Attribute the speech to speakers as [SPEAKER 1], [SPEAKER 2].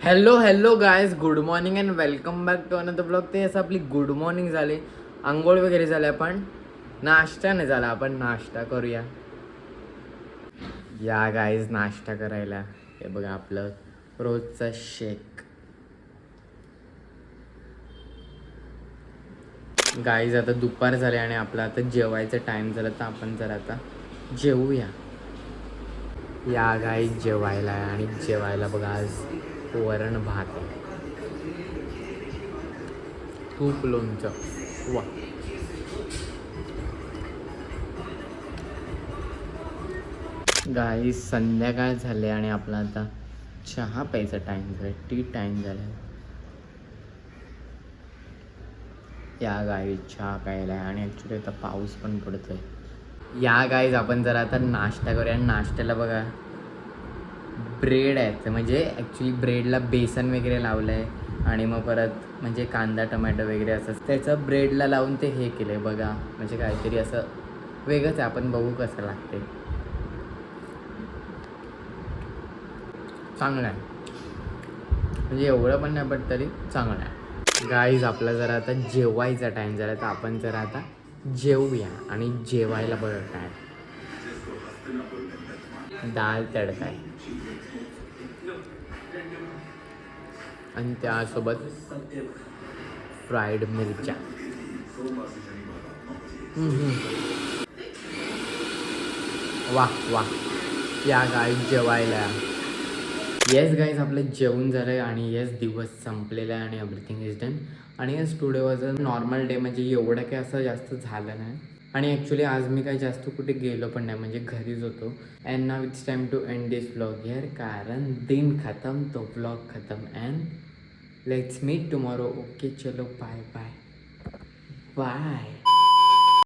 [SPEAKER 1] Hello guys, good morning and welcome back to another blog. ते असं आपली good morning झाली, आंघोळ वगैरे झाले, आपण नाश्ता नाही झाला, आपण नाश्ता करूया. या गायज नाश्ता करायला. हे बघा आपलं रोजचा शेक. गाईज आता दुपार झाले आणि आपला आता जेवायचा टाइम झाला, तर आपण जर आता जेवूया. या गाईज जेवायला, आणि जेवायला बघा आज वरण भात आहे, तूप लोणचं. वा, गाईज संध्याकाळ झाले आणि आपला आता चहा प्यायचा टाइम झाला, टी टाइम झाला. या गाईज चहा प्यायला आहे आणि ॲक्च्युली आता पाऊस पण पडतोय. या गाईज आपण जरा आता नाश्ता करूया. आणि नाश्त्याला बघा ब्रेड आहेत, म्हणजे ॲक्च्युली ब्रेडला बेसन वगैरे लावलं आहे आणि मग परत म्हणजे कांदा टमॅटो वगैरे असं त्याचं ब्रेडला लावून ते हे केलं आहे बघा. म्हणजे काहीतरी असं वेगळंच आहे, आपण बघू कसं लागते. चांगलं आहे, म्हणजे एवढं पण नाही पण तरी चांगलं आहे. गाईज आपला जरा आता जेवायचा टाईम झाला, तर आपण जरा आता जेवूया. आणि जेवायला बघा काय दाल तडका आहे आणि त्यासोबत फ्राईड मिरच्या. वाह वाह. या गाईज जेवायला. येस गाईज आपलं जेवण झालं आहे आणि येस दिवस संपलेला आहे आणि एव्हरीथिंग इज डन. आणि yes today was a normal day, म्हणजे एवढं काही असं जास्त झालं नाही. आणि ॲक्च्युली आज मी काही जास्त कुठे गेलो पण नाही, म्हणजे घरीच होतो. And now it's time to end this vlog here, कारण दिन खतम तो व्लॉग खतम. And let's meet tomorrow. Okay चलो बाय बाय बाय.